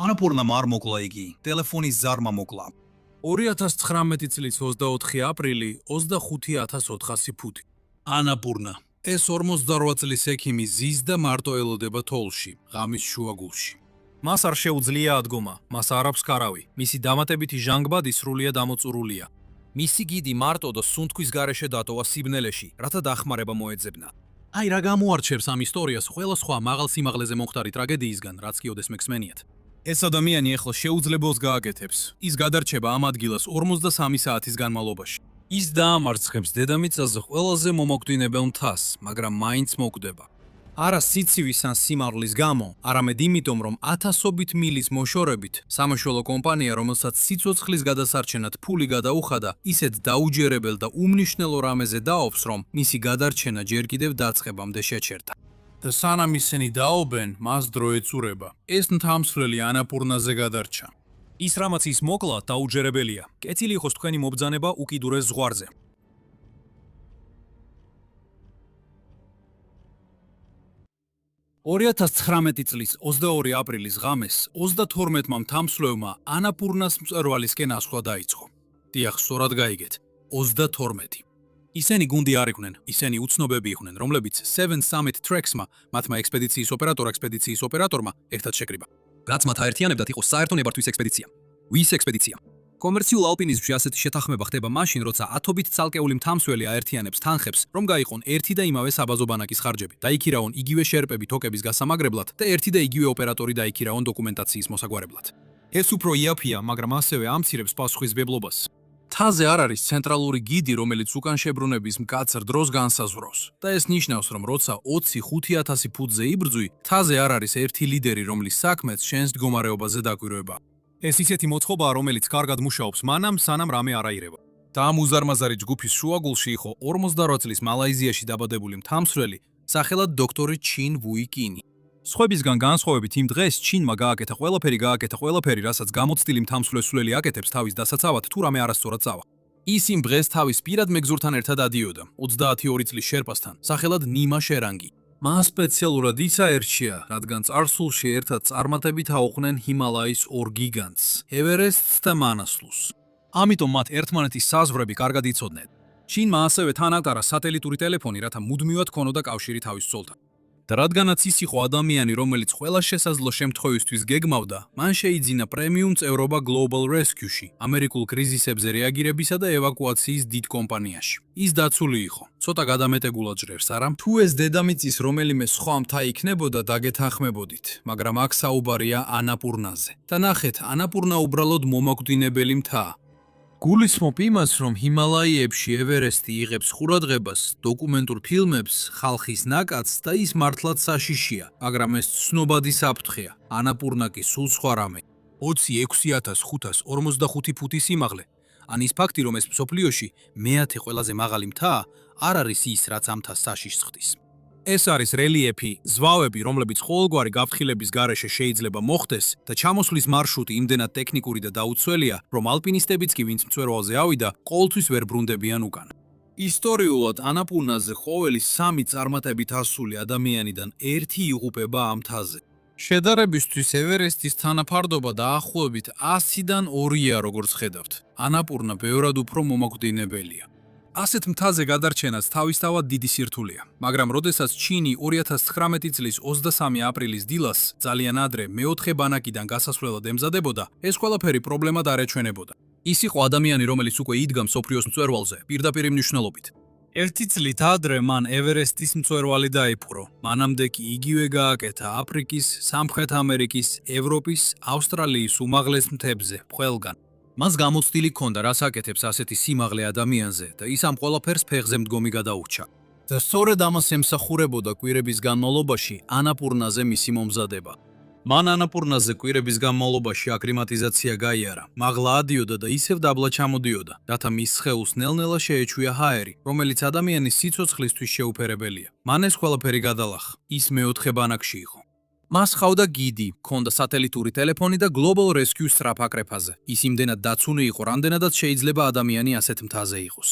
ანაპურნამ არ მოკლა იგი, ტელეფონის ზარმა მოკლა. 2019 წლის 24 აპრილი 25400 ფუთი. ანაპურნა. ეს 48 წლის ექიმი ზის და მარტო ელოდება თოლში, ღამის შუაგულში. მას არ შეუძლია ადგომა, მას არ აქვს კარავი. მისი დამატებითი ჟანგბადი სრულიად ამოწურულია. მისი გიდი მარტო და სუნთქვის გარეშე დატოვა სიბნელეში, რათა დახმარება მოეძებნა. აი რა გამოარჩევს ამ ისტორიას ყველა სხვა მაღალ სიმაღლეზე მომხდარი ტრაგედიისგან, რაც კი ოდესმე გსმენიათ. ეს ადამიანი ახლა შეუძლებელს გააკეთებს. ის გადარჩება ამ ადგილას 43 საათის განმავლობაში. ის დაამარცხებს დედამიწაზე ყველაზე მომოკვდინებელ მთას, მაგრამ მაინც მოკვდება. არა სიცივის ან სიმაღლის გამო, არამედ იმიტომ, რომ ათასობით მილის მოშორებით სამაშველო კომპანია, რომელსაც სიცოცხლის გადასარჩენად ფული გადაუხადა, ისეთ დაუჯერებელ და უმნიშვნელო რამეზე დაობს, რომ მისი გადარჩენა ჯერ კიდევ დაწყებამდე შეჩერდა. და სანამ ისინი დაობენ, მას დრო ეწურება. ეს მთამსვლელი ანაპურნაზე გადარჩა. ის რამაც ის მოკლა დაუჯერებელია. კეთილი იყოს თქვენი მობრძანება უკიდურეს ზღვარზე. 2019 წლის 22 აპრილის ღამეს 32-მა მთამსვლელმა ანაპურნას მწვერვალისკენ ასვლა დაიწყო. დიახ, სწორად გაიგეთ, 32. ისინი გუნდი არ იყვნენ, ისინი უცნობები იყვნენ, რომლებიც Seven Summit Treks-მა, მათმა ექსპედიციის ოპერატორმა ერთად შეკრიბა. რაც მათ აერთიანებდათ იყო საერთო ნებართვის ექსპედიცია. ვის ექსპედიცია? კომერციულ ალპინიზმში ასეთი შეთანხმება ხდება მაშინ, როცა ათობით ცალკეული მთამსვლელი აერთიანებს თანხებს, რომ გაიყონ ერთი და იმავე საბაზო ბანაკის ხარჯები, დაიქირაონ იგივე შერპები თოკების გასამაგრებლად და ერთი და იგივე ოპერატორი დაიქირაონ დოკუმენტაციის მოსაგვარებლად. ეს უფრო იაფია, მაგრამ ასევე ამცირებს პასუხისმგებლობას. მთაზე არ არის ცენტრალური გიდი, რომელიც უკან შებრუნების მკაცრ დროს განსაზღვრავს. და ეს ნიშნავს, რომ როცა 20-5000 ფუტზე იბრძვი, მთაზე არ არის ერთი ლიდერი, რომლის საქმეც შენს მდგომარეობაზე დაკვირვება. ეს ისეთი მოწყობაა, რომელიც კარგად მუშაობს მანამ, სანამ რამე არ აირება. და ამ უზარმაზარი ჯგუფის შუაგულში იყო 48 წლის მალაიზიაში დაბადებული მთამსვლელი, სახელად დოქტორი ჩინ ვუი კინი. სხვებისგან განსხვავებით იმ დღეს ჩინმა გააკეთა ყველაფერი, რასაც გამოცდილი მთამსვლელი აკეთებს თავის დასაცავად, თუ რამე არასწორად წავა. ის იმ დღეს თავის პირად მეგზურთან ერთად ადიოდა, 32 წლის შერპასთან, სახელად ნიმა შერანგი. მას სპეციალურად ის აერჩია, რადგან წარსულში ერთად წარმატებით აუყვნენ ჰიმალაის ორ გიგანტს, ევერესტს და მანასლუს. ამიტომ მათ ერთმანეთის საზღვრები კარგად იცოდნენ. ჩინმა ასევე თან ატარა სატელიტური ტელეფონი, რათა მუდმივად ქონოდა კავშირი თავის ცოლთან. და რადგანაც ის იყო ადამიანი, რომელიც ყველა შესაძლო შემთხვევისთვის გეგმავდა, მან შეიძინა პრემიუმ წევრობა Global Rescue-ში, ამერიკულ კრიზისებზე რეაგირებისა და ევაკუაციის დიდ კომპანიაში. ის დაცული იყო, ცოტა გადამეტებულად ჟრევს, არა? თუ ეს დედამიწის რომელიმე სხვა მთა იქნებოდა, დაგეთანხმებოდით, მაგრამ აქ საუბარია ანაპურნაზე. და ნახეთ, ანაპურნა უბრალოდ მომაკვდინებელი მთაა. გულისხმობ იმას, რომ ჰიმალაიებში ევერესტი იღებს ყურადღებას, დოკუმენტურ ფილმებს, ხალხის ნაკადს და ის მართლაც საშიშია, მაგრამ ეს ცნობადი საფრთხეა. ანაპურნა კი სულ სხვა რამე. 26545 ფუთი სიმაღლე. ან ის ფაქტი, რომ ეს მსოფლიოში მეათე ყველაზე მაღალი მთაა, არ არის ის, რაც ამ მთას საშიშს ხდის. ეს არის რელიეფი, ზვავები, რომლებიც ყოველგვარი გაფრთხილების გარეშე შეიძლება მოხდეს და ჩამოსვლის მარშრუტი იმდენად ტექნიკური და დაუცველია, რომ ალპინისტებიც კი, ვინც მწვერვალზე ავიდა, ყოველთვის ვერ ბრუნდებიან უკან. ისტორიულად ანაპურნაზე ყოველი 3 წარმატებით ასული ადამიანიდან 1 იღუპება ამ მთაზე. შედარებისთვის ევერესტის თანაფარდობა დაახლოებით 100-დან 2-ია, როგორც ხედავთ. ანაპურნა ბევრად უფრო მომაკვდინებელია. ასეთ მთაზე გადარჩენაც თავისთავად დიდი სირთულეა, მაგრამ როდესაც ჩინი 2019 წლის 23 აპრილის დილას ძალიან ადრე მეოთხე ბანაკიდან გასასვლელად ემზადებოდა, ეს ყველაფერი პრობლემად არ ეჩვენებოდა. ის იყო ადამიანი, რომელიც უკვე იდგა მსოფლიოს მწვერვალზე, პირდაპირ მნიშვნელობით. 1 წლით ადრე მან ევერესტის მწვერვალი დაიპყრო. მანამდე კი იგივე გააკეთა აფრიკის, სამხრეთ ამერიკის, ევროპის, ავსტრალიის უმაღლეს მთებზე, ყველგან. მას გამოცდილი ჰქონდა, რას აკეთებს ასეთი სიმაღლე ადამიანზე და ის ამ ყველაფერს ფეხზე მდგომი გადაურჩა. და სწორედ ამას ემსახურებოდა კვირების განმავლობაში ანაპურნაზე მისი მომზადება. მან ანაპურნაზე კვირების განმავლობაში აკლიმატიზაცია გაიარა, მაღლა ადიოდა და ისევ დაბლა ჩამოდიოდა, რათა მის სხეულს ნელ-ნელა შეეჩვია ჰაერი, რომელიც ადამიანის სიცოცხლისთვის შეუფერებელია. მან ეს ყველაფერი გადალახა, ის მეოთხე ბანაკში იყო. მას ჰყავდა გიდი, ჰქონდა სატელიტური ტელეფონი და Global Rescue სწრაფაკრეფაზე. ის იმდენად დაცული იყო, რამდენადაც შეიძლება ადამიანი ასეთ მთაზე იყოს.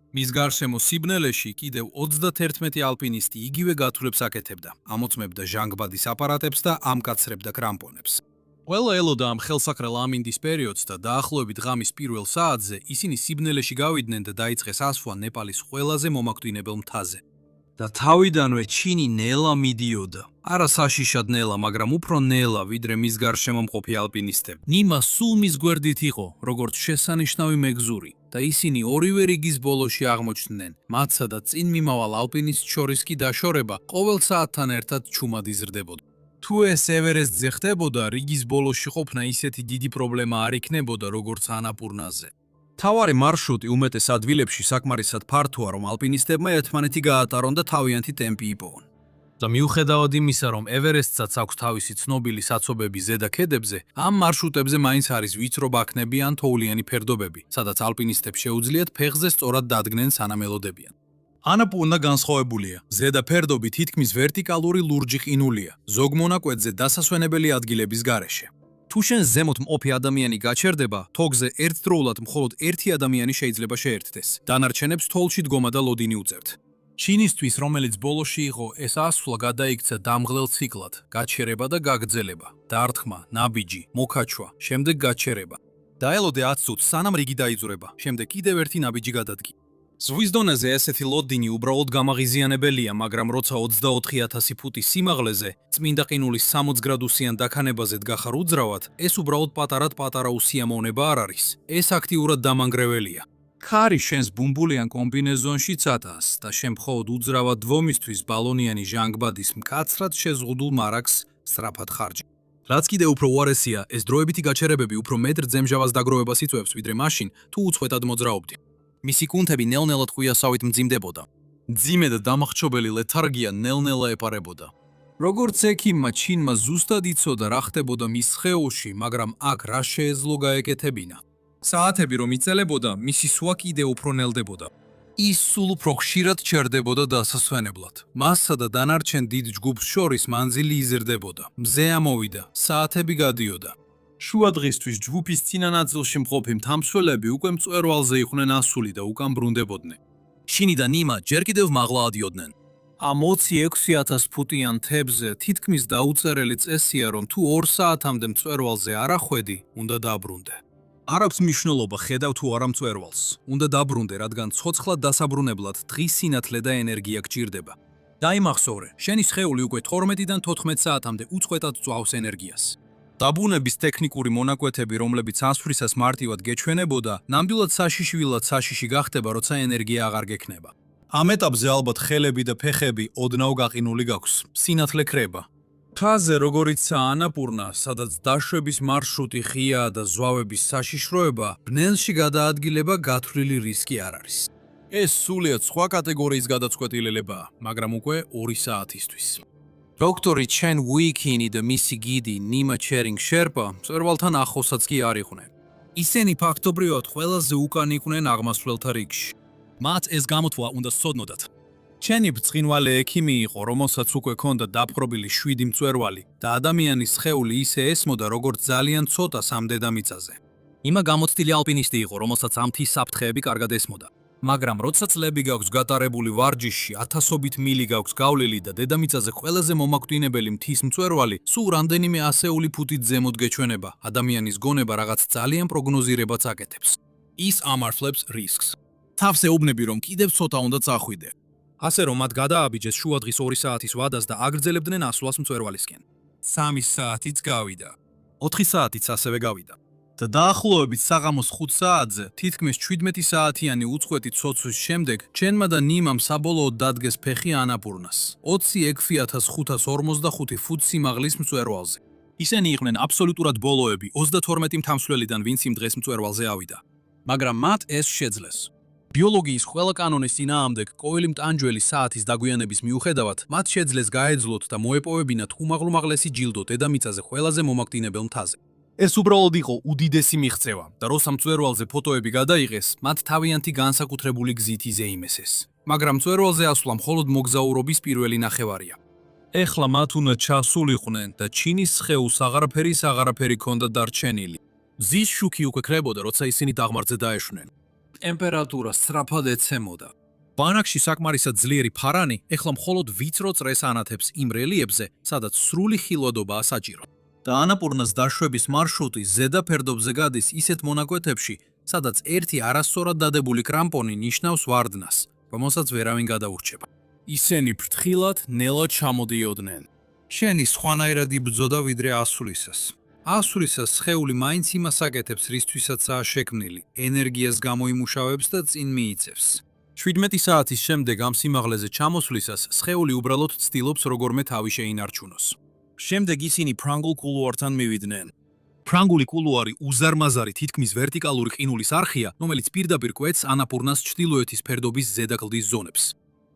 მის გარშემო სიბნელეში კიდევ 31 ალპინისტი იგივე გათვლებს აკეთებდა, ამოწმებდა ჟანგბადის აპარატებს და ამკაცრებდა კრამპონებს. ყველა ელოდა ამ ხელსაყრელ ამინდის პერიოდს და დაახლოებით ღამის პირველ საათზე ისინი სიბნელეში გავიდნენ და დაიწყეს ასვლა ნეპალის ყველაზე მომაკვდინებელ მთაზე. და თავიდანვე ჩინი ნელა მიდიოდა. არა საშიშად ნელა, მაგრამ უფრო ნელა, ვიდრე მის გარშემო მყოფი ალპინისტები. ნიმა სულ მის გვერდით იყო, როგორც შესანიშნავი მეგზური და ისინი ორივე რიგის ბოლოში აღმოჩნდნენ. მათსა და წინ მიმავალ ალპინისტ შორის კი დაშორება ყოველ საათთან ერთად ჩუმად იზრდებოდა. თუ ეს ევერესტზე ხდებოდა, რიგის ბოლოში ყოფნა ისეთი დიდი პრობლემა არ იქნებოდა, როგორც ანაპურნაზე. თავარი მარშრუტი უმეტეს ადგილებში საკმარისად ფართოა, რომ ალპინისტებმა ერთმანეთი გაატარონ და თავიანთი ტემპი იპოვონ. და მიუხედავად იმისა, რომ ევერესტსაც აქვს თავისი ცნობილი საცობები ზედა ქედებზე, ამ მარშრუტებზე მაინც არის ვიწრო ბაქნები ან თოვლიანი ფერდობები, სადაც ალპინისტებს შეუძლიათ ფეხზე სწორად დადგნენ სანამ ელოდებიან. ანაპურნა განსხვავებულია. ზედა ფერდობი თითქმის ვერტიკალური ლურჯი ყინულია, ზოგ მონაკვეთზე დასასვენებელი ადგილების გარეშე. თუ შენ ზემოთ მყოფი ადამიანი გაჩერდება, თოგზე ერთდროულად მხოლოდ ერთი ადამიანი შეიძლება შეერთდეს. დანარჩენებს თოლში დგომა და ლოდინი უწევთ. ჩინისთვის, რომელიც ბოლოში იყო, ეს ასვლა გადაიქცა დამღლელ ციკლად: გაჩერება და გაგრძელება, დარტყმა, ნაბიჯი, მოკაჩვა, შემდეგ გაჩერება. დაელოდე 10 წუთს, სანამ რიგი დაიძვრება, შემდეგ კიდევ ერთი ნაბიჯი გადადგი. ზღვის დონეზე ესეთი ლოდინი უბრალოდ გამაღიზიანებელია, მაგრამ როცა 24,000 ფუტის სიმაღლეზე, წმინდა ყინულის 60 გრადუსიან დაქანებაზე დგახარ უძრავად, ეს უბრალოდ პატარა უსიამოვნება არ არის. ეს აქტიურად დამანგრეველია. ქარი შენს ბუმბულიან კომბინეზონში ცატას და შენ მხოლოდ უძრავად დვომისთვის ბალონიანი ჟანგბადის მკაცრად შეზღუდულ მარაგს სწრაფად ხარჯი. რაც კიდევ უფრო უარესია, ეს დროებითი გაჩერებები უფრო მეტ ძემჟავას დაგროვებას იწვევს, ვიდრე მაშინ, თუ უწყვეტად მოძრაობდი. მისი კუნთები ნელ-ნელა ტყვიასავით მძიმდებოდა. მძიმე და დამახჩობელი ლეთარგია ნელ-ნელა ეპარებოდა. როგორც ექიმმა ჩინმა ზუსტად იცოდა რა ხდებოდა მის სხეულში, მაგრამ აქ რა შეეძლო გაეკეთებინა. საათები რომ იწელებოდა, მისი სვა კიდევ უფრო ნელდებოდა. ის სულ უფრო ხშირად ჩერდებოდა დასასვენებლად. მასსა და დანარჩენ დიდ ჯგუფს შორის მანძილი იზრდებოდა. მზე ამოვიდა, საათები გადიოდა. შუა დღისთვის ჯგუფის წინა ნაწილში მყოფი მთამსვლელები უკვე მწვერვალზე იყვნენ ასული და უკან ბრუნდებოდნენ. შინი და ნიმა ჯერ კიდევ მაღლა ადიოდნენ. ამ 26,000 ფუტიან მთებზე თითქმის დაუწერელი წესია, რომ თუ 2 საათამდე მწვერვალზე არ ახვედი, უნდა დაბრუნდე. არ აქვს მნიშვნელობა ხედავ თუ არა მწვერვალს. უნდა დაბრუნდე, რადგან ცოცხლად დასაბრუნებლად დღის სინათლე და ენერგია გჭირდება. დაიმახსოვრე, შენი სხეული უკვე 12-დან 14 საათამდე უწყვეტად წვავს ენერგიას. დაბუნების ტექნიკური მონაკვეთები, რომლებიც ასვლისას მარტივად გეჩვენებოდა, ნამდვილად საშიშვილად საშიში გახდება, როცა ენერგია აღარ გექნება. ამ ეტაპზე ალბათ ხელები და ფეხები ოდნავ გაყინული გაქვს. სინათლე ქრება. მთაზე, როგორიცაა ანაპურნა, სადაც დაშვების მარშრუტი ღიაა და ზვავების საშიშროება, ბნელში გადაადგილება გათვლილი რისკი არ არის. ეს სულიად სხვა კატეგორიის გადაწყვეტილებაა, მაგრამ უკვე 2 საათისთვის. დოქტორი ჩენ უიკინი და მისი გიდი ნიმა ჩერინგ შერპა მწვერვალთან ახლოსაც კი არ იყვნენ. ისინი ფაქტობრივად ყველაზე უკან იყვნენ აღმასვლელთა რიგში. მათ ეს გამოთვლა უნდა სცოდნოდათ. ჩენი ბრწყინვალე ექიმი იყო, რომელსაც უკვე ჰქონდა დაპყრობილი 7 მწვერვალი და ადამიანის სხეული ისე ესმოდა, როგორც ძალიან ცოტა სამ დედამიწაზე. იმა გამოცდილი ალპინისტი იყო, რომელსაც ამ მთის საფრთხეები კარგად ესმოდა. მაგრამ როცა წლები გაქვს გატარებული ვარჯიში, ათასობით მილი გაქვს გავლილი და დედამიწაზე ყველაზე მომაკვდინებელი მთის მწვერვალი, სულ რამდენიმე ასეული ფუტით ზემოთ გეჩვენება, ადამიანის გონება რაღაც ძალიან პროგნოზირებაც აკეთებს. ის ამარხლებს რისკს. თავს ეუბნები, რომ კიდევ ცოტა უნდა წახვიდე. ასე რომ მათ გადააბიჯეს შუადღის 2 საათის ვადას და აგრძელებდნენ ასვლას მწვერვალისკენ. 3 საათიც გავიდა. 4 საათიც ასევე გავიდა. და დაახლოებით საღამოს 5 საათზე, თითქმის 17 საათიანი უწყვეტი ცოცვის შემდეგ, ჩენმა და ნიმამ საბოლოოდ დადგეს ფეხი ანაპურნას, 26,545 ფუტ სიმაღლის მწვერვალზე. ისინი იყვნენ აბსოლუტურად ბოლოები 32 მთამსვლელიდან, ვინც იმ დღეს მწვერვალზე ავიდა. მაგრამ მათ ეს შეძლეს. ბიოლოგიის ყველა კანონის წინააღმდეგ, ყოველი მტანჯველი საათის დაგვიანების მიუხედავად, მათ შეძლეს გაეძლოთ და მოეპოვებინათ უმაღლესი ჯილდო დედამიწაზე ყველაზე მომაკვდინებელ მთაზე. ეს უბრალოდ იყო უდიდესი მიღწევა და როცა მწვერვალზე ფოტოები გადაიღეს, მათ თავიანთი განსაკუთრებული გზით იზეიმესეს. მაგრამ მწვერვალზე ასვლა მხოლოდ მოგზაურობის პირველი ნახევარია. ეხლა მათ უნდა ჩასულიყვნენ და ჩინის სხეულს აღარაფერი ჰქონდა დარჩენილი. მზის შუქი უკვე ქრებოდა, როცა ისინი დაღმართზე დაეშვნენ. ტემპერატურა სწრაფად ეცემოდა. ბანაკში საკმარისად ძლიერი ფარანი ეხლა მხოლოდ ვიწრო წრეს ანათებს იმ რელიებზე, სადაც სრული ხილვადობაა საჭირო. და ანაპურნას დაშვების მარშრუტი ზედა ფერდობზე გადის ისეთ მონაკვეთებში, სადაც ერთი არასწორად დადებული კრამპონი ნიშნავს ვარდნას, რომელსაც ვერავინ გადაურჩება. ისინი ფრთხილად, ნელად ჩამოდიოდნენ. შენი სხვანაირად იბრძოდა ვიდრე ასვლისას. ასვლისას სხეული მაინც იმას აკეთებს, რისთვისაცაა შექმნილი, ენერგიას გამოიმუშავებს და წინ მიიწევს. 17 საათის შემდეგ ამ სიმაღლეზე ჩამოსვლისას სხეული უბრალოდ ცდილობს როგორმე თავი შეინარჩუნოს. შემდეგ ისინი ფრანგულ კულუართან მივიდნენ. ფრანგული კულუარი უზარმაზარი თითქმის ვერტიკალური ყინულის არხია, რომელიც პირდაპირ კვეთს ანაპურნას ჩრდილოეთის ფერდობის ზედაკლდის ზონებს.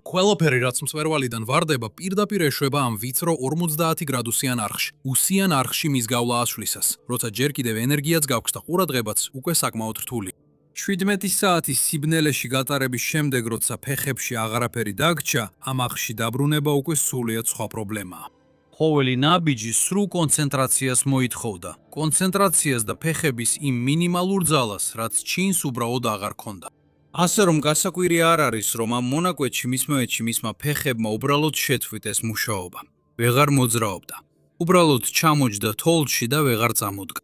ყველაფერი, რაც მწვერვალიდან ვარდება, პირდაპირ ეშვება ამ ვიწრო 50 გრადუსიან არხში. უსიან არხში მის გავლა ასვლისას, როცა ჯერ კიდევ ენერგიაც გაქვს და ყურადღებაც უკვე საკმაოდ რთული. 17 საათის სიბნელეში გატარების შემდეგ, როცა ფეხებში აღარაფერი დაგჭა, ამ არხში დაბრუნება უკვე სრულიად სხვა პრობლემაა. ყოველი ნაბიჯი სრულ კონცენტრაციას მოითხოვდა. კონცენტრაციას და ფეხების იმ მინიმალურ ძალას, რაც ჩინს უბრალოდ აღარ ქონდა. ასე რომ გასაკვირი არ არის, რომ ამ მონაკვეთში მისმოეთში მისმა ფეხებმა უბრალოდ შეცვით ეს მუშაობა. ვეღარ მოძრაობდა. უბრალოდ ჩამოჯდა თოლში და ვეღარ წამოდგა.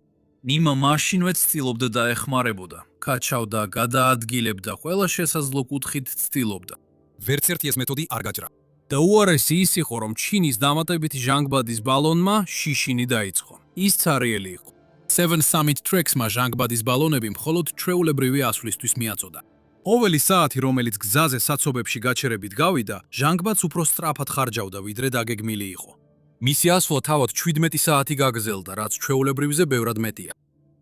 ნიმა მაშინვე ცდილობდა დაეხმარებოდა. კაჩავდა, გადაადგილებდა, ყველა შესაძლო კუთხით ცდილობდა. ვერც ერთი ეს მეთოდი არ გაჭრა. და უარესი ის იყო, რომ ჩინის დამატებითი ჟანგბადის ბალონმა შიშინი დაიწყო. ის ცარიელი იყო. Seven Summit Treks-მა ჟანგბადის ბალონები მხოლოდ ჩვეულებრივი ასვლისთვის მიაწოდა. ყოველი საათი, რომელიც გზაზე საცობებში გაჩერებით გავიდა, ჟანგბადს უფრო სწრაფად ხარჯავდა, ვიდრე დაგეგმილი იყო. მისი ასვლა თავად 17 საათი გაგრძელდა, რაც ჩვეულებრივზე ბევრად მეტია.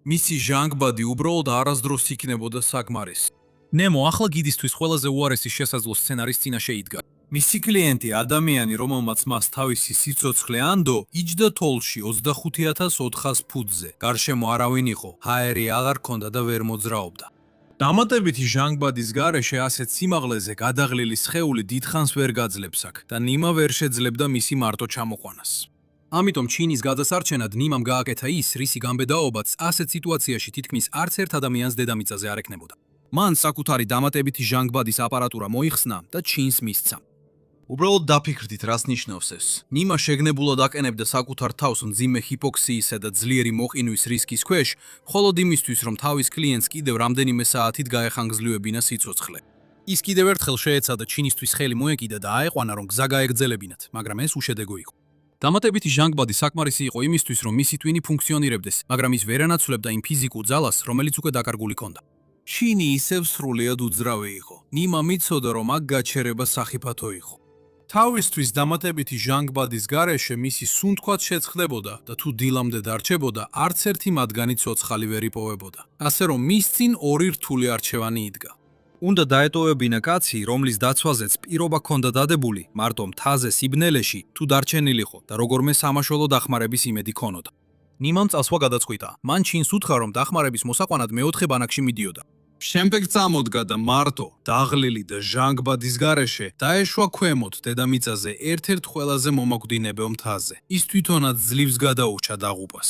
მისი ჟანგბადი უბრალოდ არასდროს იქნებოდა საკმარისი. ნემო ახლა გიდისთვის ყველაზე უარესი შესაძლო სცენარის წინაშე იდგა. მისი კლიენტი, ადამიანი, რომელმაც მას თავისი სიცოცხლე ანდო, იჯდა თოლში 25400 ფუტზე. გარშემო არავინ იყო, ჰაერი აღარ ქონდა და ვერ მოძრაობდა. დამატებითი ჟანგბადის გარეშე ასეთ სიმაღლეზე გადაღლილი სხეული დიდხანს ვერ გაძლებს აქ და ნიმა ვერ შეძლებდა მისი მარტო ჩამოყვანას. ამიტომ ჩინის გადასარჩენად ნიმამ გააკეთა ის, რისი გამბედაობაც ასეთ სიტუაციაში თითქმის არც ერთ ადამიანს დედამიწაზე არ ექნებოდა. მან საკუთარი დამატებითი ჟანგბადის აპარატურა მოიხსნა და ჩინს მისცა. უბრალოდ დაფიქრდით, რას ნიშნავს ეს. ნიმა შეგნებულად აკენებდა საკუთარ თავს მძიმე ჰიპოქსიისა და ძლიერი მოყინვის რისკის ქვეშ, მხოლოდ იმისთვის, რომ თავის კლიენტს კიდევ რამდენიმე საათით გაეხანგრძლივებინა სიცოცხლე. ის კიდევ ერთხელ შეეცადა ჩინისთვის ხელი მოეკიდა და აეყვანა, რომ გზა გაეგრძელებინათ, მაგრამ ეს უშედეგო იყო. დამატებითი ჟანგბადი საკმარისი იყო იმისთვის, რომ მისი ტვინი ფუნქციონირებდეს, მაგრამ ის ვერ ანაცვლებდა იმ ფიზიკურ ძალას, რომელიც უკვე დაკარგული ჰქონდა. ჩინი ისევ სრულიად უძრავი იყო. ნიმა მიცოდა, რომ აქ გაჩერება სახიფათო იყო. თავისთვის დამატებითი ჟანგბადის გარეშე მისი სუნთქვაც შეწყდებოდა და თუ დილამდე დარჩებოდა, არც ერთი მათგანი ცოცხალი ვერ იპოვებოდა. ასე რომ მის წინ ორი რთული არჩევანი იდგა. უნდა დაეტოვებინა კაცი, რომლის დაცვაზეც პირობა ჰქონდა დადებული, მარტო მთაზე სიბნელეში თუ დარჩენილიყო და როგორმე სამაშველო დახმარების იმედი ჰქონოდა. ნიმამ წასვლა გადაწყვიტა. მან ჩინს უთხრა, რომ დახმარების მოსაყვანად მეოთხე ბანაკში მიდიოდა. შემდეგ წამოდგა და მარტო, დაღლილი და ჟანგბადის გარეშე დაეშვა ქვემოთ დედამიწაზე ერთ-ერთ ყველაზე მომაკვდინებელ მთაზე. ის თვითონაც ძლივს გადაურჩა დაღუპას.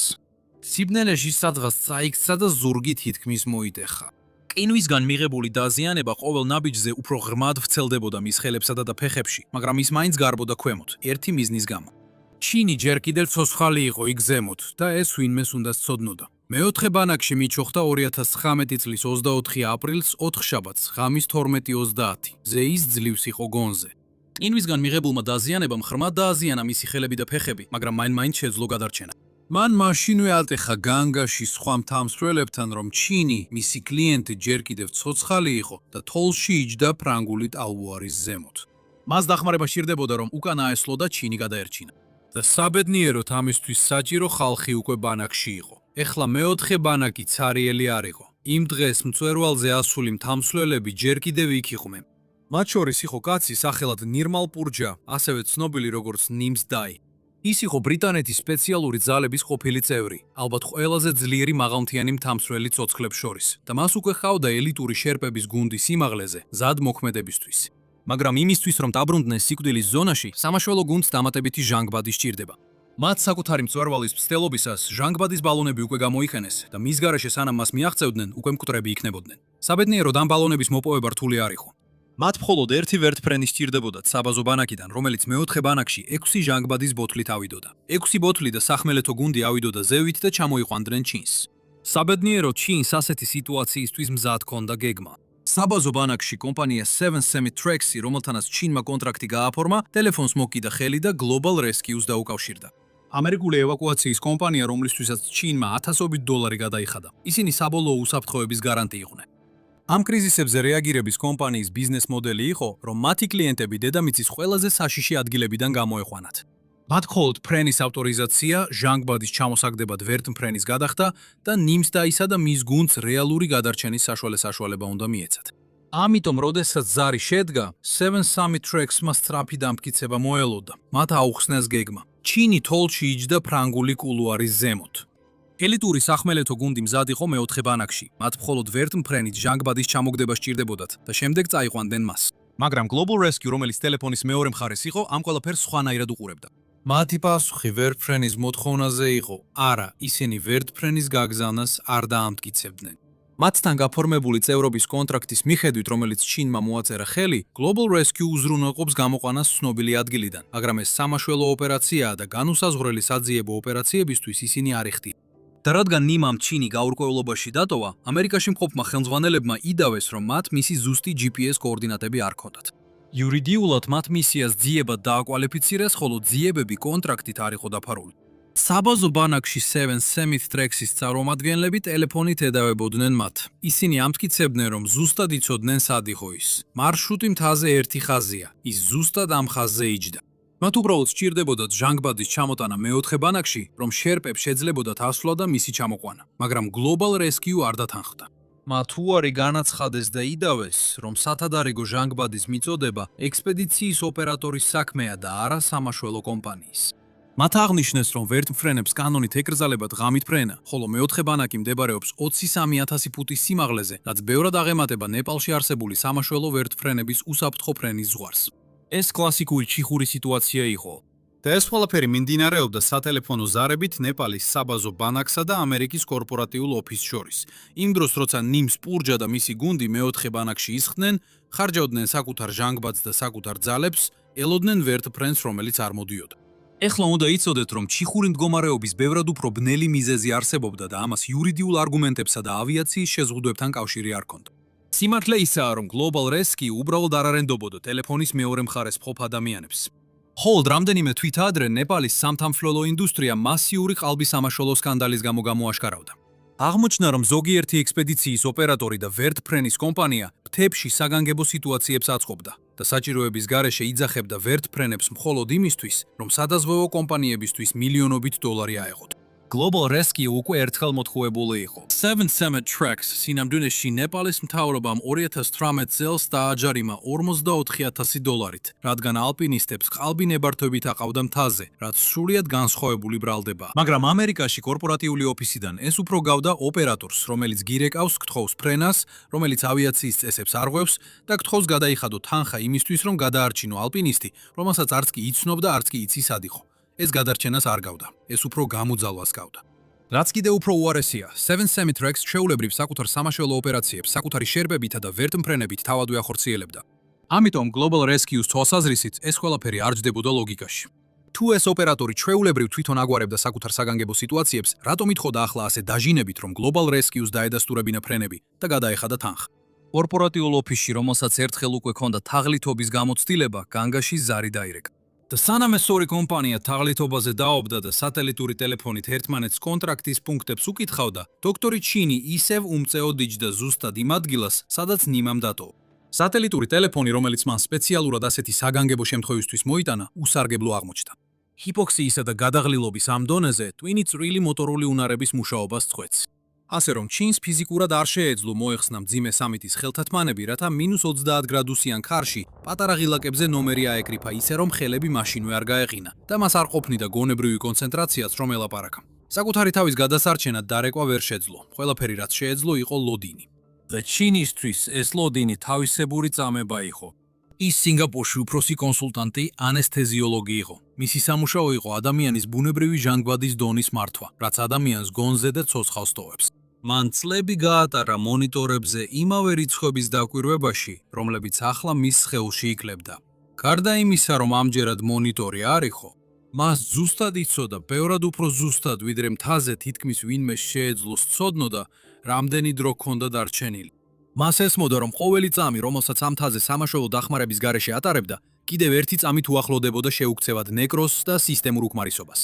სიბნელეში სადღაც წაიქცა და ზურგი თითქმის მოიტეხა. ყინვისგან მიღებული დაზიანება ყოველ ნაბიჯზე უფრო ღრმად ვრცელდებოდა მის ხელებსა და ფეხებში, მაგრამ ის მაინც გარბოდა ქვემოთ, ერთი მიზნის გამო. ჩინი ჯერ კიდევ ცოცხალი იყო იქ ზემოთ და ეს ვინმეს უნდა სცოდნოდა. მეოთხე ბანაკში მიჩოხდა 2019 წლის 24 აპრილს 4 შაბათს, ღამის 12:30-ზე ის ძლივს იყო გონზე. ყინვისგან მიღებულმა დაზიანებამ ღრმად დააზიანა მისი ხელები და ფეხები, მაგრამ მაინც შეძლო გადარჩენა. მან მაშინვე ატეხა განგაში სხვა მთამსვლელებთან, რომ ჩინი, მისი კლიენტი ჯერ კიდევ ცოცხალი იყო და თოლში იჯდა ფრანგული ტალვარის ზემოთ. მას დახმარება სჭირდებოდა, რომ უკანა აესლო და ჩინი გადაერჩინა. და საბედნიეროდ ამისთვის საჭირო ხალხი უკვე ბანაკში იყო. ეხლა მეოთხე ბანაკი ცარიელი არ იყო. იმ დღეს მწვერვალზე ასული მთამსვლელები ჯერ კიდევ იქ იყვნენ. მათ შორის იყო კაცი სახელად ნირმალ პურჯა, ასევე ცნობილი როგორც ნიმს დაი. ის იყო ბრიტანეთის სპეციალური ძალების ყოფილი წევრი, ალბათ ყველაზე ძლიერი მაღალმთიანი მთამსვლელი ცოცხლებს შორის და მას უკვე ჰყავდა ელიტური შერპების გუნდი სიმაღლეზე, ზად მოქმედებისთვის. მაგრამ იმისთვის, რომ დაბრუნდნენ სიკვდილის ზონაში, სამაშველო გუნდს დამატებითი ჟანგბადი სჭირდება. მათ საკუთარი მწვერვალის მცდელობისას ჟანგბადის ბალონები უკვე გამოიყენეს და მის გარეშე სანამ მას მიაღწევდნენ, უკვე მკვდრები იქნებოდნენ. საბედნიეროდ ამ ბალონების მოპოვება რთული არ იყო. მათ მხოლოდ ერთი ვერტფრენი სჭირდებოდათ საბაზო ბანაკიდან, რომელიც მეოთხე ბანაკში 6 ჟანგბადის ბოთლით ავიდოდა. 6 ბოთლი და სახმელეთო გუნდი ავიდოდა ზევით და ჩამოიყვანდნენ ჩინს. საბედნიეროდ ჩინს ასეთი სიტუაციისთვის მზად ჰქონდა გეგმა. საბაზო ბანაკში კომპანია 7 Summit Tracks-ი, რომელთანაც ჩინმა კონტრაქტი გააფორმა, ტელეფონს მოკიდა ხელი და Global Rescue-ს დაუკავშირდა. ამერიკული ევაკუაციის კომპანია, რომლისთვისაც ჩინმა $1000 გადაიხადა. ისინი საბოლოო უსაფრთხოების გარანტი იყვნენ. ამ კრიზისებზე რეაგირების კომპანიის ბიზნეს მოდელი იყო, რომ მათი კლიენტები დედამიწის ყველაზე საშიში ადგილებიდან გამოეყვანათ. მათ მხოლოდ ფრენის ავტორიზაცია, ჟანგბადის ჩამოსაგდებად ვერტმფრენის გადახდა და ნიმს დაისა და მის გუნდს რეალური გადარჩენის საშუალება უნდა მიეცათ. ამიტომ, როდესაც ზარი შედგა, 7 Summit Tracks-მა სწრაფი დამტკიცება მოელოდა. მათ აუხსნეს გეგმა. ჩინი თოლში იჯდა ფრანგული კულუარის ზემოთ. ელიტური სახმელეთო გუნდი მზად იყო მეოთხე ბანაკში. მათ მხოლოდ ვერტმფრენით ჟანგბადის ჩამოგდება სჭირდებოდათ და შემდეგ წაიყვანდნენ მას. მაგრამ Global Rescue, რომელიც ტელეფონის მეორე მხარეს იყო, ამ ყველაფერს სხვანაირად უყურებდა. მათი პასუხი ვერტმფრენის მოთხოვნაზე იყო: არა, ისინი ვერტმფრენის გაგზავნას არ დაამტკიცებდნენ. მათთან გაფორმებული წევრობის კონტრაქტის მიხედვით, რომელიც ჩინმა მოაწერა ხელი, Global Rescue უზრუნველყოფს გამოყვანას ცნობილი ადგილიდან, მაგრამ ეს სამაშველო ოპერაციაა და განუსაზღვრელი საძიებო ოპერაციებისთვის ისინი არ იხდიან. და რადგან ნიმამ ჩინი გაურკვევლობაში დატოვა, ამერიკაში მყოფმა ხელმძღვანელებმა იდავეს, რომ მათ მისი ზუსტი GPS კოორდინატები არ ჰქონდათ. იურიდიულად მათ მისიას ძიებად დააკვალიფიცირეს, ხოლო ძიებები კონტრაქტით არ იყო დაფარული. საბაზო ბანაკში 7 Summit Tracks-ის წარმომადგენლები ტელეფონით ედავებოდნენ მათ. ისინი ამტკიცებდნენ, რომ ზუსტად იცოდნენ სად იყო ის. მარშრუტი მთაზე ერთი ხაზია, ის ზუსტად ამ ხაზზე იჯდა. მათ უბრალოდ სჭირდებოდათ ჟანგბადის ჩამოტანა მეოთხე ბანაკში, რომ შერპებს შეძლებოდათ ასვლა და მისი ჩამოყვანა, მაგრამ Global Rescue არ დათანხმდა. მათ უარი განაცხადეს და იდავეს, რომ სათადარიგო ჟანგბადის მიწოდება ექსპედიციის ოპერატორის საქმეა და არა სამაშველო კომპანიის. მათ აღნიშნეს, რომ ვერტმფრენებს კანონით ეკრძალებათ ღამით ფრენა, ხოლო მეოთხე ბანაკი მდებარეობს 23,000 ფუტის სიმაღლეზე, რაც ბევრად აღემატება ნეპალში არსებული სამაშველო ვერტმფრენების უსაფრთხო ფრენის ზღვარს. ეს კლასიკური ჩიხური სიტუაცია იყო. და ეს ყველაფერი მიმდინარეობდა სატელეფონო ზარებით ნეპალის საბაზო ბანაკსა და ამერიკის კორპორატიულ ოფისს შორის. იმ დროს, როცა ნიმს პურჯა და მისი გუნდი მეოთხე ბანაკში ისხდნენ, ხარჯავდნენ საკუთარ ჟანგბადს და საკუთარ ძალებს, ელოდნენ ვერტმფრენს, რომელიც არ მოდიოდა. ეხლა უნდა იცოდეთ, რომ ჩიხური მდგომარეობის ბევრად უფრო ბნელი მიზეზი არსებობდა და ამას იურიდიულ არგუმენტებსა და ავიაციის შეზღუდვებთან კავშირი არ ჰქონდა. სიმართლე ისაა, რომ Global Rescue უბრალოდ არ არენდობოდა ტელეფონის მეორე მხარეს მყოფ ადამიანებს. ხოლო რამდენიმე თვით ადრე ნეპალის სამთამშრომლო ინდუსტრია მასიური ყალბისამაშველო სკანდალის გამო გამოაშკარავდა. აღმოჩნდა, რომ ზოგიერთი ექსპედიციის ოპერატორი და ვერტმფრენის კომპანია მთებში საგანგებო სიტუაციებს აწყობდა და საჭიროების გარეშე იძახებდა ვერტმფრენებს მხოლოდ იმისთვის, რომ სადაზღვევო კომპანიებისთვის მილიონობით დოლარი აეღოთ. Global Rescue უკვე ერთხელ მოთხოვებული იყო. 7 Summit Tracks სინამდვილეში ნეპალის მთავრობამ 2018 წელს დააჯარიმა $44,000, რადგან ალპინისტებს ყალბი ნებართვებით აყავდა მთაზე, რაც სრულიად განსხვავებული ბრალდებაა. მაგრამ ამერიკაში კორპორატიული ოფისიდან ეს უფრო გავდა ოპერატორს, რომელიც გირეკავს, გთხოვს ფრენას, რომელიც ავიაციის წესებს არღვევს და გთხოვს გადაიხადო თანხა იმისთვის, რომ გადაარჩინო ალპინისტი, რომელსაც არც კი იცნობდა, არც კი იცის სად იყო. ეს გადარჩენას არ გავდა, ეს უფრო გამოძალვას გავდა. რაც კიდევ უფრო უარესია, 7 Summit Tracks ჩვეულებრივ საკუთარ სამაშველო ოპერაციებს საკუთარი შერბებითა და ვერტმფრენებით თავადვე ახორციელებდა. ამიტომ Global Rescue-ს თვალსაზრისით ეს ყველაფერი არ ჯდებოდა ლოგიკაში. თუ ეს ოპერატორი ჩვეულებრივ თვითონ აგვარებდა საკუთარ საგანგებო სიტუაციებს, რატომ ითხოვდა ახლა ასე დაჟინებით, რომ Global Rescue-ს დაედასტურებინა ფრენები და გადაეხადა თანხა? კორპორატიულ ოფისში, რომელსაც ერთხელ უკვე ჰქონდა თაღლითობის გამოცდილება, განგაში ზარი დაირეკა. და სანამ ეს ორი კომპანია თაღლითობაზე დაობდა და სატელიტური ტელეფონით ერთმანეთს კონტრაქტის პუნქტებს უკითხავდა, დოქტორი ჩინი ისევ უმწეოდ იჯდა ზუსტად იმ ადგილას, სადაც ნიმამ დატოვა. სატელიტური ტელეფონი, რომელიც მან სპეციალურად ასეთი საგანგებო შემთხვევისთვის მოიტანა, უსარგებლო აღმოჩნდა. ჰიპოქსიისა და გადაღლილობის ამ დონეზე ტვინი წვრილი მოტორული უნარების მუშაობას წყვეტს. ასე რომ ჩინს ფიზიკურად არ შეეძლო მოეხსნა მძიმე სამიტის ხელთათმანები, რათა -30 გრადუსიან ქარში პატარა ღილაკებზე ნომერი აეკრიფა ისე, რომ ხელები მაშინვე არ გაეყინა და მას არ ყოფნიდა გონებრივი კონცენტრაციაც, რომ ელაპარაკა. საკუთარი თავის გადასარჩენად დარეკვა ვერ შეძლო. ყველაფერი, რაც შეეძლო, იყო ლოდინი. და ჩინისთვის ეს ლოდინი თავისებური წამება იყო. ის სინგაპურში უფროსი კონსულტანტი, ანესთეზიოლოგი იყო. მისი სამუშაო იყო ადამიანის ბუნებრივი ჟანგბადის დონის მართვა, რაც ადამიანს გონზე და ცოცხალს ტოვებს. მან წლები გაატარა მონიტორებზე იმავე რიცხვების დაკვირვებაში, რომლებიც ახლა მის სხეულში იკლებდა. გარდა იმისა, რომ ამჯერად მონიტორი არ იყო, მას ზუსტად იცოდა, ბევრად უფრო ზუსტად, ვიდრე მთაზე თითქმის ვინმე შეეძლო სცოდნოდა, რამდენი დრო ჰქონდა დარჩენილი. მას ესმოდა, რომ ყოველი წამი, რომელსაც ამ მთაზე სამაშველო დახმარების გარეშე ატარებდა, კიდევ ერთი წამით უახლოვდებოდა შეუქცევად ნეკროსს და სისტემურ უკმარისობას.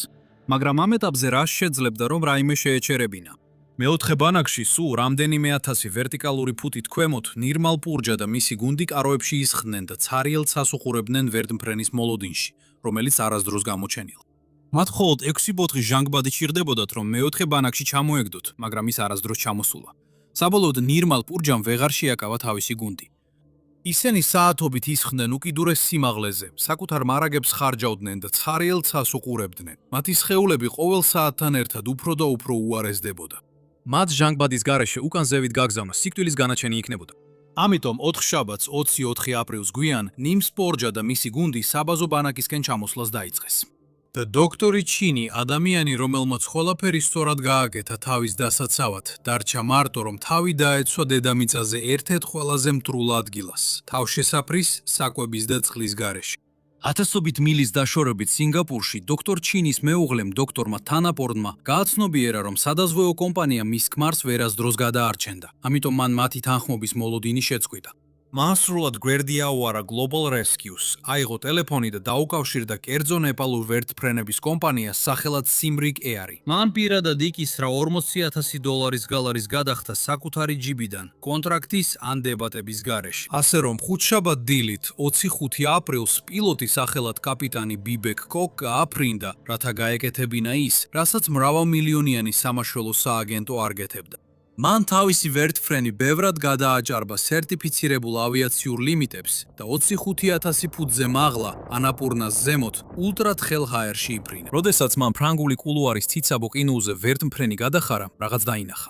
მაგრამ ამ ეტაპზე რა შეძლებდა, რომ რაიმე შეეჩერებინა? მეოთხე ბანაკში სულ რამდენიმე ათასი ვერტიკალური ფუტით ქვემოთ ნირმალ პურჯა და მისი გუნდი კაროებში ისხდნენ და ცარიელს ასუხურებდნენ ვერტმფრენის მოლოდინში, რომელიც არასდროს გამოჩენილა. მათ მხოლოდ 6 ბოთხი ჟანგბადი ჭირდებოდათ, რომ მეოთხე ბანაკში ჩამოეგდოთ, მაგრამ ის არასდროს ჩამოსულა. საბოლოოდ ნირმალ პურჯამ ვეღარ შეაკავა თავისი გუნდი. ისინი საათობით ისხდნენ უკიდურეს სიმაღლეზე, საკუთარ მარაგებს ხარჯავდნენ და ცარიელს ასუყურებდნენ. მათი სხეულები ყოველ საათთან ერთად უფრო და უფრო უარესდებოდა. მათ ჟანგბადის გარეშე უკან ზევით გაგზავნა სიკვდილის განაჩენი იქნებოდა. ამიტომ 4 შაბათს 24 აპრილს გვიან ნიმს პორჯა და მისი გუნდი საბაზო ბანაკისკენ ჩამოსვლას დაიწყეს. და დოქტორი ჩინი, ადამიანი, რომელმაც ყველაფერი სწორად გააკეთა თავის დასაცავად, დარჩა მარტო, რომ თავი დაეცვა დედამიწაზე ერთ-ერთ ყველაზე მტრულ ადგილას, თავშესაფრის, საკვების და წყლის გარეშე. ათასობით მილის დაშორებით სინგაპურში დოქტორ ჩინის მეუღლემ დოქტორმა თანაპორნმა გააცნობიერა, რომ სადაზღვეო კომპანია მის ქმარს ვერასდროს გადაარჩენდა, ამიტომ მან მათი თანხმობის მოლოდინი შეწყვიტა. მან სრულად გვერდი აუარა Global Rescues, აიღო ტელეფონი და დაუკავშირდა კერძო ნეპალურ ვერტმფრენების კომპანიას სახელად Simric Air-ი. მან პირადად იკისრა $40,000 გალარის გადახდა საკუთარი ჯიბიდან, კონტრაქტის ან დებატების გარეშე. ასე რომ ხუთშაბათ დილით 25 აპრილს პილოტი სახელად კაპიტანი ბიბეკ კოკა აფრინდა, რათა გაეკეთებინა ის, რასაც მრავალმილიონიანი სამაშველო სააგენტო არგეთებდა. მან თავისი ვერტმფრენი ბევრად გადააჭარბა სერტიფიცირებულ ავიაციურ ლიმიტებს და 25,000 ფუტზე მაღლა ანაპურნას ზემოთ ულტრათხელ ჰაერში იფრინა. როდესაც მან ფრანგული კულუარის ციცაბო ყინულზე ვერტმფრენი გადახარა, რაღაც დაინახა.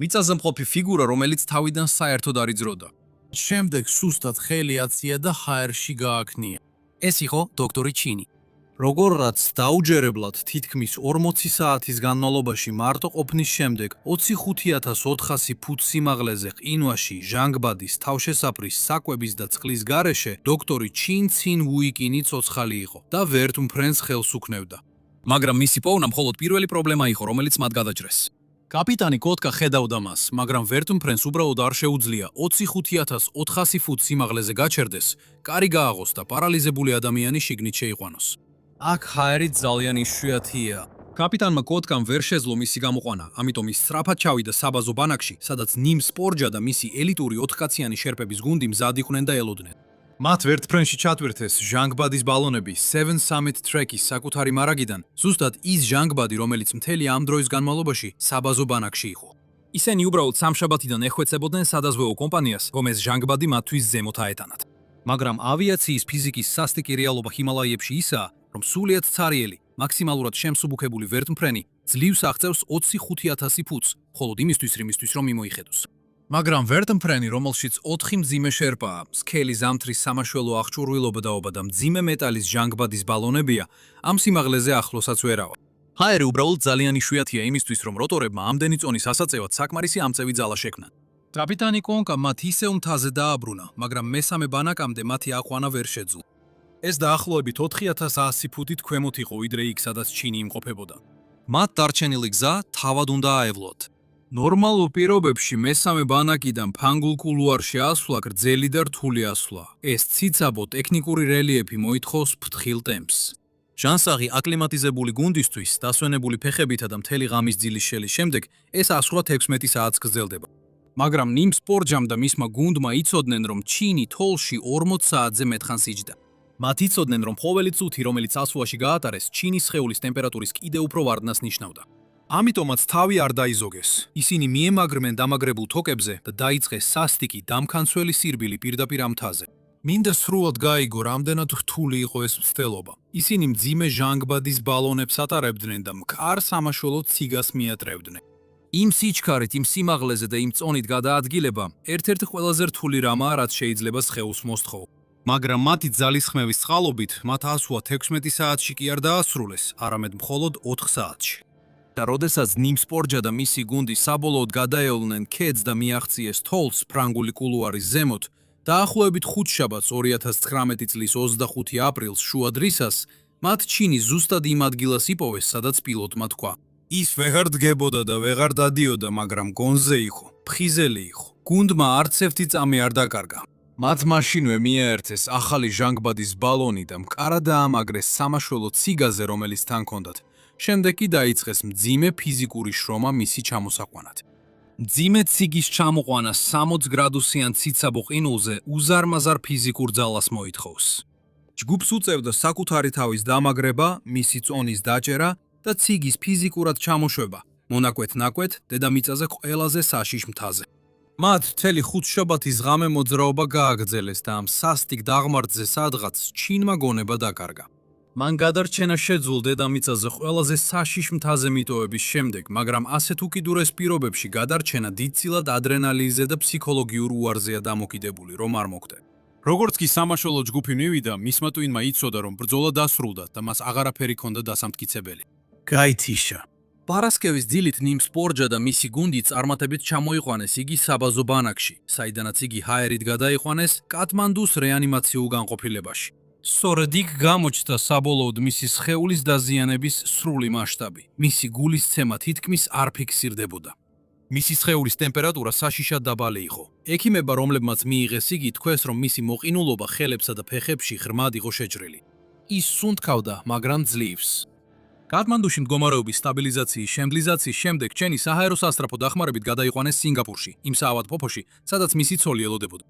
მიწაზე მყოფი ფიგურა, რომელიც თავიდან საერთოდ არ იძროდა. შემდეგ სუსტად ხელი აცია და ჰაერში გააქნია. ეს იყო დოქტორი ჩინი. როგორღაც დაუჯერებლად თითქმის 40 საათის განმავლობაში მარტო ყოფნის შემდეგ 25,400 ფუტ სიმაღლეზე ყინვაში ჟანგბადის, თავშესაფრის, საკვების და წყლის გარეშე დოქტორი ჩინ ცინ უიკინი ცოცხალი იყო და ვერტმფრენს ხელს უქნევდა. მაგრამ მისი პოვნა მხოლოდ პირველი პრობლემა იყო, რომელიც მათ გადაჭრეს. კაპიტანი კოტკა ხედავდა მას, მაგრამ ვერტმფრენს უბრალოდ არ შეუძლია 25,400 ფუტ სიმაღლეზე გაჩერდეს, კარი გააღოს და პარალიზებული ადამიანი შიგნით შეიყვანოს. აქ ჰაერი ძალიან იშვიათია. კაპიტანმა კოტკამ ვერ შეძლო მისი გამოყვანა, ამიტომ ის სწრაფად ჩავიდა საბაზო ბანაკში, სადაც ნიმს პორჯა და მისი ელიტური 4-კაციანი შერპების გუნდი მზად იყვნენ და ელოდნენ. მათ ვერტმფრენში ჩატვირთეს ჟანგბადის ბალონები 7 Summit Track-ის საკუთარი მარაგიდან, ზუსტად ის ჟანგბადი, რომელიც მთელი ამ დროის განმავლობაში საბაზო ბანაკში იყო. ისინი უბრალოდ სამშაბათიდან ეხვეწებოდნენ სადაზღვეო კომპანიას, რომ ეს ჟანგბადი მათთვის ზემოთ აეტანათ. მაგრამ ავიაციის ფიზიკის სასტიკი რეალობა ჰიმალაიებში ისაა, რომ სულიად ცარიელი, მაქსიმალურად შემსუბუქებული ვერტმფრენი ძლივს აღწევს 25,000 ფუტს, მხოლოდ იმისთვის, რომ იმოიხედოს. მაგრამ ვერტმფრენი, რომელშიც 4 მძიმე შერპაა, სქელი ზამთრის სამაშველო აღჭურვილობა და მძიმე მეტალის ჟანგბადის ბალონებია, ამ სიმაღლეზე ახლოსაც ვერავა. ჰაერი უბრალოდ ძალიან იშვიათია იმისთვის, რომ როტორებმა ამდენი წონის ასაწევად საკმარისი ამწევი ძალა შექმნან. კაპიტანი კონკა მათ ისევ მთაზე დააბრუნა, მაგრამ მესამე ბანაკამდე მათი აყვანა ვერ შეძლო. ეს დაახლოებით 4,100 ფუტით ქვემოთ იყო, ვიდრე იქ, სადაც ჩინი იმყოფებოდა. მათ დარჩენილი გზა თავად უნდა აევლოთ. ნორმალურ პირობებში მესამე ბანაკიდან ფანგულ კულუარში ასვლა გრძელი და რთული ასვლა. ეს ციცაბო ტექნიკური რელიეფი მოითხოვს ფრთხილ ტემპს. ჟანსაღი აკლიმატიზებული გუნდისთვის, დასვენებული ფეხებითა და მთელი ღამის ძილის შელის შემდეგ, ეს ასვლა 16 საათს გრძელდება. მაგრამ ნიმს პორჯამ და მისმა გუნდმა იცოდნენ, რომ ჩინი თოლში 40 საათზე მეტხანს იჯდა. მათ იცოდნენ, რომ ყოველი წუთი, რომელიც ასვლაში გაატარეს, ჩინის სხეულის ტემპერატურის კიდევ უფრო ვარდნას ნიშნავდა. ამიტომაც თავი არ დაიზოგეს. ისინი მიემაგრნენ დამაგრებულ თოკებზე და დაიწყეს სასტიკი, დამქანცველი სირბილი პირდაპირ ამ მთაზე. მინდა სრულად გაიგო, რამდენად რთული იყო ეს მცდელობა. ისინი მძიმე ჟანგბადის ბალონებს ატარებდნენ და მკარ სამაშველო ციგას მიატრევდნენ. იმ სიჩქარით, იმ სიმაღლეზე და იმ წონით გადაადგილება ერთ-ერთი ყველაზე რთული რამაა, რაც შეიძლება სხეულს მოსთხოვო. მაგრამ მათი ძალისხმევის წყალობით მათ ასვლა 16 საათში კი არ დაასრულეს, არამედ მხოლოდ 4 საათში. და როდესაც ნიმსპორჯა და მისი გუნდი საბოლოოდ გადაევლნენ ქედს და მიაღწიეს თოლს ფრანგული კულუარის ზემოთ, დაახლოებით ხუთშაბათს 2019 წლის 25 აპრილს შუა დრისას მათ ჩინი ზუსტად იმ ადგილას იპოვეს, სადაც პილოტმა თქვა. ის ვეღარ დგებოდა და ვეღარ დადიოდა, მაგრამ გონზე იყო, ფხიზელი იყო. გუნდმა არც ერთი წამი არ დაკარგა. მათ მაშინვე მიაერთეს ახალი ჟანგბადის ბალონი და მყარა დაამაგრეს სამაშველო ციგაზე, რომელიც თან ჰქონდათ. შემდეგ კი დაიწყეს მძიმე ფიზიკური შრომა მისი ჩამოსაყვანად. მძიმე ციგის ჩამოყვანა 60 გრადუსიან ციცაბო ყინულზე უზარმაზარ ფიზიკურ ძალას მოითხოვს. ჯგუფს უწევდა საკუთარი თავის დამაგრება, მისი წონის დაჭერა და ციგის ფიზიკურად ჩამოშვება, მონაკვეთ-ნაკვეთ დედამიწაზე ყველაზე საშიშ მთაზე. მათ მთელი ხუთშაბათის ღამე მოძრაობა გააგრძელეს და ამ სასტიკ დაღმართზე სადღაც ჩინმა გონება დაკარგა. მან გადარჩენა შეძლო დედამიწაზე ყველაზე საშიშ მთაზე მიტოვების შემდეგ, მაგრამ ასეთ უკიდურეს პირობებში გადარჩენა დიდწილად ადრენალინზე და ფსიქოლოგიურ უარზეა დამოკიდებული, რომ არ მოხდე. როგორც კი სამაშველო ჯგუფი მივიდა, მისმა ტვინმა იცოდა, რომ ბრძოლა დასრულდა და მას აღარაფერი ჰქონდა დასამტკიცებელი. გაითიშა. პარასკევის დილით ნიმსპორჯა და მისი გუნდი წარმატებით ჩამოიყვანეს იგი საბაზო ბანაკში, საიდანაც იგი ჰაერით გადაიყვანეს კატმანდუს რეანიმაციულ განყოფილებაში. სწორედ იქ გამოჩნდა საბოლოოდ მისი სხეულის დაზიანების სრული მასშტაბი. მისი გულისცემა თითქმის არ ფიქსირდებოდა. მისი სხეულის ტემპერატურა საშიშად დაბალი იყო. ექიმებმა, რომლებმაც მიიღეს იგი, თქვეს, რომ მისი მოყინულობა ხელებსა და ფეხებში ღრმად იყო შეჭრილი. ის სუნთქავდა, მაგრამ ძლივს. კატმანდუში მდგომარეობის სტაბილიზაციის შემდეგ ჩენი საჰაერო სასწრაფო დახმარებით გადაიყვანეს სინგაპურში, იმ საავადმყოფოში, სადაც მისი ცოლი ელოდებოდა.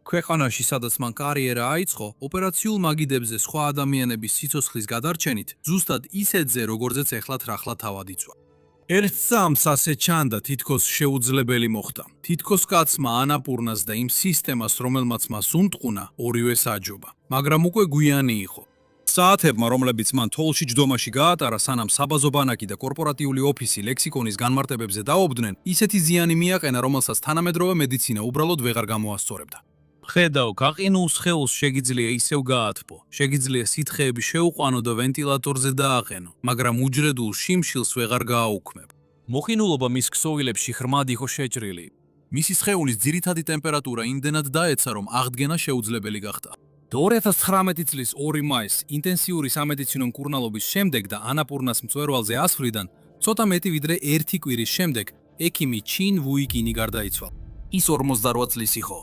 ქვეყანაში, სადაც მან კარიერა აიწყო, ოპერაციულ მაგიდებზე სხვა ადამიანების სიცოცხლის გადარჩენით, ზუსტად ისეთზე, როგორზეც ეხლათ რახლა თავად იწვა. ერთ წამს ასე ჩანდა, თითქოს შეუძლებელი მოხდა. თითქოს კაცმა ანაპურნას და იმ სისტემას, რომელმაც მას უნტყუნა, ორივე საჯობა, მაგრამ უკვე გვიანი იყო. საათებმა, რომლებიც მან თოლში ჯდომაში გაატარა, სანამ საბაზო ბანაკი და კორპორატიული ოფისი ლექსიკონის განმარტებებზე დაობდნენ, ისეთი ზიანი მიაყენა, რომელსაც თანამედროვე მედიცინა უბრალოდ ვეღარ გამოასწორებდა. ხედავ, გაყინულ სხეულს შეგიძლია ისევ გაათბო, შეგიძლია სითხეები შეუყვანო და ვენტილატორზე დააყენო, მაგრამ უჯრედულ შიმშილს ვეღარ გააუქმებ. მოყინულობა მის ქსოვილებში ღრმად იყო შეჭრილი. მისი სხეულის ძირითადი ტემპერატურა იმდენად დაეცა, რომ აღდგენა შეუძლებელი გახდა. 2019 წლის 2 მაისს ინტენსიური სამედიცინო მკურნალობის შემდეგ და ანაპურნას მწვერვალზე ასვლიდან, ცოტა მეტი ვიდრე 1 კვირის შემდეგ, ექიმი ჩინ ვუიკინი გარდაიცვალა. ის 48 წლის იყო.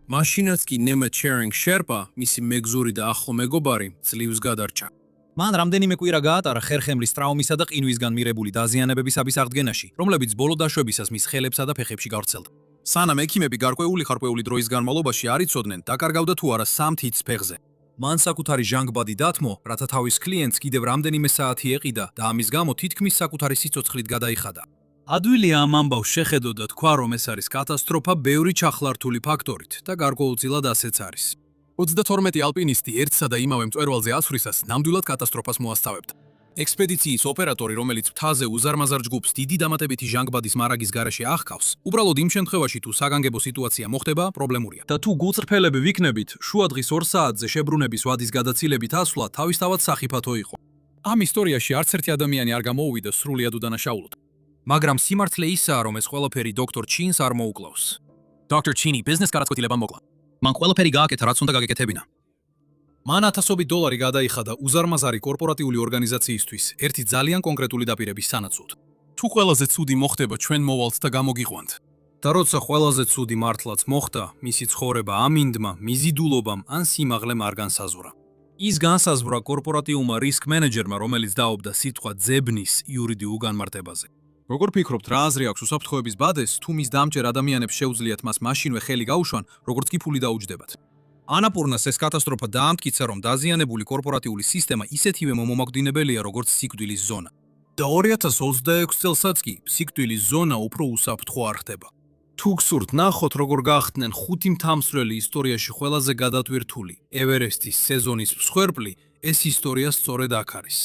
მაშინაც კი ნემა ჩერინგ შერპა, მისი მეგზური და ახლო მეგობარი, ძლივს გადარჩა. მან რამდენიმე კვირა გაატარა ხერხემლის ტრაუმისა და ყინვისგან მიღებული დაზიანებებისების აღდგენაში, რომლებიც ბოლო დაშვებისას მის ხელებსა და ფეხებში გავრცელდა. სანამ ექიმები გარკვეული დროის განმავლობაში არ იცოდნენ, დაკარგავდა თუ არა 3 თითს ფეხზე. მან საკუთარი ჟანგბადი დათმო, რათა თავის კლიენტს კიდევ რამდენიმე საათი ეყიდა და ამის გამო თითქმის საკუთარი სიცოცხლით გადაიხადა. ადვილი ამ ამბავს შეხედო და თქვა, რომ ეს არის კატასტროფა ბევრი ჩახლართული ფაქტორით და გარკვეულწილად ასეც არის. 32 ალპინისტი ერთსა და იმავე მწვერვალზე ასვლისას ნამდვილად კატასტროფას მოასწავებდა. ექსპედიციის ოპერატორი, რომელიც მთაზე უზარმაზარ ჯგუფს დიდი დამატებითი ჟანგბადის მარაგის გარეშე აღყავს, უბრალოდ იმ შემთხვევაში თუ საგანგებო სიტუაცია მოხდება, პრობლემურია. და თუ გულწრფელები ვიქნებით, შუადღის 2 საათზე შებრუნების ვადის გადაცილებით ასვლა თავისთავად სახიფათო იყო. ამ ისტორიაში არც ერთი ადამიანი არ გამოუვიდა სრულიად უდანაშაულოდ. მაგრამ სიმართლე ისაა, რომ ეს ყველაფერი დოქტორ ჩინს არ მოუკლავს. დოქტორ ჩინი ბიზნეს გადაწყვეტილებამ მოკლა. მან ყველაფერი გააკეთა, რაც უნდა გაგეკეთებინა. მან $1000 გადაიხადა უზარმაზარი კორპორატიული ორგანიზაციისთვის, ერთი ძალიან კონკრეტული დაპირების სანაცვლოდ. თუ ყველაზე ცუდი მოხდება, ჩვენ მოვალთ და გამოგიყვანთ. და როცა ყველაზე ცუდი მართლაც მოხდა, მისი ცხოვრება ამინდმა, მიზიდულობამ ან სიმაღლემ არ განსაზღვრა. ის განსაზღვრა კორპორატიულმა რისკ მენეჯერმა, რომელიც დაობდა სიტყვა ძებნის იურიდიულ განმარტებაზე. როგორ ფიქრობთ, რა აზრი აქვს უსაფრთხოების ბადეს, თუ მის დამჭერ ადამიანებს შეუძლიათ მას მაშინვე ხელი გაუშვან, როგორც კი ფული დაუჯდებათ? ანაპურნას ეს კატასტროფა დაამტკიცა, რომ დაზიანებული კორპორატიული სისტემა ისეთივე მომაკვდინებელია, როგორც სიკვდილის ზონა. და 2026 წელსაც კი სიკვდილის ზონა უფრო უსაფრთხო არ ხდება. თუ გსურთ ნახოთ, როგორ გახდნენ 5 მთამსვლელი ისტორიაში ყველაზე გადატვირთული ევერესტის სეზონის მსხვერპლი, ეს ისტორია სწორედ აქ არის.